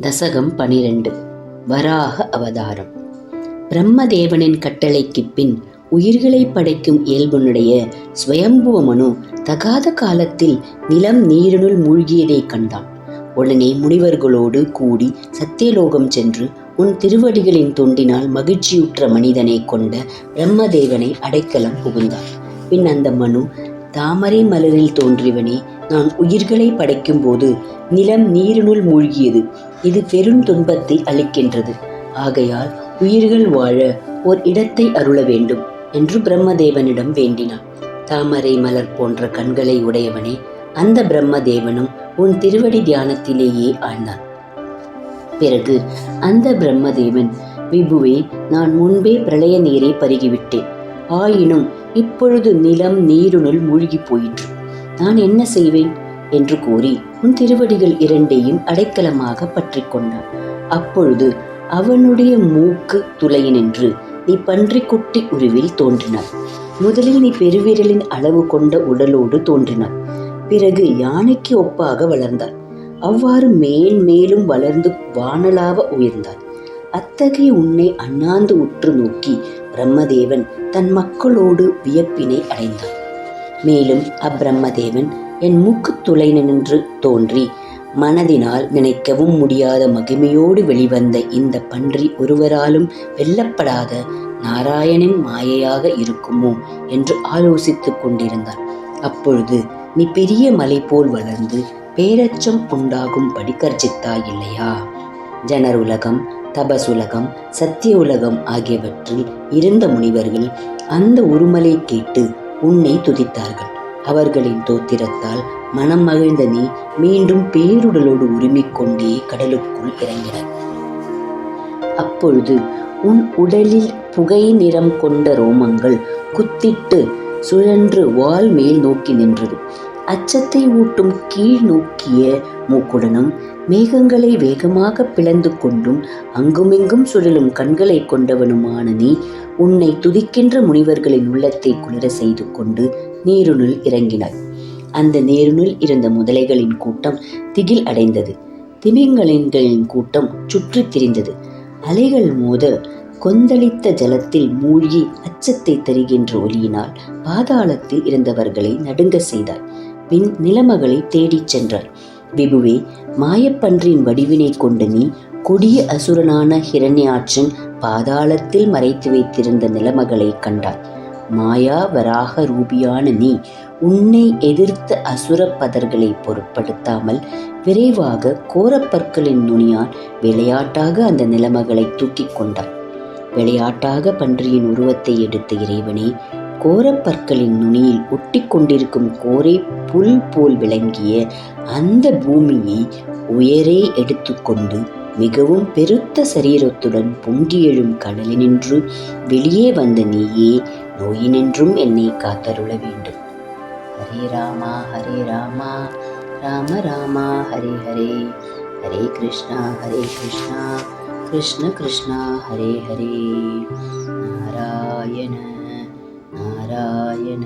தசகம் 12. வராக அவதாரம். பிரம்மதேவனின் கட்டளைக்குப் பின் உயிர்களை படைக்கும் இயல்புடைய ஸ்வயம்புவ மனு தகாத காலத்தில் நிலம் நீரினுள் மூழ்கியதைக் கண்டான். உடனே முனிவர்களோடு கூடி சத்தியலோகம் சென்று உன் திருவடிகளின் தொண்டினால் மகிழ்ச்சியுற்ற மனிதனை கொண்ட பிரம்மதேவனை அடைக்கலம் புகுந்தான். பின் அந்த மனு, தாமரை மலரில் தோன்றியவனே, நான் உயிர்களை படைக்கும் போது நிலம் நீரினுள் மூழ்கியது. இது பெரும் துன்பத்தை அளிக்கின்றது. ஆகையால் உயிர்கள் வாழ ஓர் இடத்தை அருள வேண்டும் என்று பிரம்மதேவனிடம் வேண்டினான். தாமரை மலர் போன்ற கண்களை உடையவனே, அந்த பிரம்மதேவனும் உன் திருவடி தியானத்திலேயே ஆழ்ந்தான். பிறகு அந்த பிரம்மதேவன், விபுவே, நான் முன்பே பிரளய நீரை பருகிவிட்டேன். ஆயினும் இப்பொழுது நிலம் நீரினுள் மூழ்கி போயிற்று. நான் என்ன செய்வேன் என்று கூறி உன் திருவடிகள் இரண்டையும் அடைக்கலமாக பற்றி கொண்டான். அப்பொழுது அவனுடைய மூக்கு துளையினின்று நீ பன்றிக்குட்டி உருவில் தோன்றினாய். முதலில் நீ பெருவிரலின் அளவு கொண்ட உடலோடு தோன்றினாய். பிறகு யானைக்கு ஒப்பாக வளர்ந்தாய். அவ்வாறு மேலும் வளர்ந்து வானளாவ உயர்ந்தாய். அத்தகைய உன்னை அண்ணாந்து உற்று நோக்கி பிரம்மதேவன் தன் மக்களோடு வியப்பினை அடைந்தான். மேலும் அப்பிரம்மதேவன் என் மூக்கு துளையினின்று தோன்றி மனதினால் நினைக்கவும் முடியாத மகிமையோடு வெளிவந்த இந்த பன்றி ஒருவராலும் வெல்லப்படாத நாராயணின் மாயையாக இருக்குமோ என்று ஆலோசித்துக் கொண்டிருந்தான். அப்பொழுது நீ பெரிய மலை போல் வளர்ந்து பேரச்சம் உண்டாகும்படி கர்ஜித்தாய் இல்லையா? ஜனர் உலகம், தபசுலகம், சத்திய உலகம் ஆகியவற்றில் இருந்த முனிவர்கள் அந்த உருமலை கேட்டு உன்னை துதித்தார்கள். அவர்களின் தோத்திரத்தால் மனம் மகிழ்ந்த நீ மீண்டும் பேருடலோடு உரிமிக்கொண்டே கடலுக்குள் இறங்கினாய். அப்பொழுது உன் உடலில் புகை நிறம் கொண்ட ரோமங்கள் குத்திட்டு சுழன்று வால் மேல் நோக்கி நின்றது. அச்சத்தை ஊட்டும் கீழ் நோக்கிய மூக்குடனும் மேகங்களை வேகமாக பிளந்து கொண்டும் அங்குமிங்கும் சுழலும் கண்களை கொண்டவனுமான நீ உன்னை துதிக்கின்ற முனிவர்களின் உள்ளத்தை குளிர செய்து கொண்டு நீரினுள் இறங்கினாய். அந்த நீரினுள் இருந்த முதலைகளின் கூட்டம் திகில் அடைந்தது. திமிங்கலங்களின் கூட்டம் சுற்றி திரிந்தது. அலைகள் மோத கொந்தளித்த ஜலத்தில் மூழ்கி அச்சத்தை தருகின்ற ஒலியினால் பாதாளத்தில் இருந்தவர்களை நடுங்க செய்தாய். பின் நிலமகளை தேடிச் சென்றாய். விபுவே, மாயப்பன்றின் வடிவினை கொண்ட நீ கொடிய அசுரனான ஹிரண்யாட்சன் பாதாளத்தில் மறைத்து வைத்திருந்த நிலமகளை கண்டாய். மாயா வராக ரூபியான நீ உன்னை எதிர்த்த அசுர பதர்களை பொருட்படுத்தாமல் விரைவாக கோரப்பற்களின் நுனியால் விளையாட்டாக அந்த நிலமகளை தூக்கி கொண்டாய். விளையாட்டாக பன்றியின் உருவத்தை எடுத்த இறைவனே, கோரப்பற்களின் நுனியில் ஒட்டி கொண்டிருக்கும் கோரை புல் போல் விளங்கிய அந்த பூமியை உயரே எடுத்துக்கொண்டு மிகவும் பெருத்த சரீரத்துடன் பொங்கி எழும் கடலினின்று வெளியே வந்த நீயே நோயினின்றும் என்னை காத்தருள வேண்டும். ஹரே ராமா ஹரே ராமா, ராம ராமா ஹரே ஹரே, ஹரே கிருஷ்ணா கிருஷ்ண கிருஷ்ணா ஹரே ஹரே, நாராயண நாராயண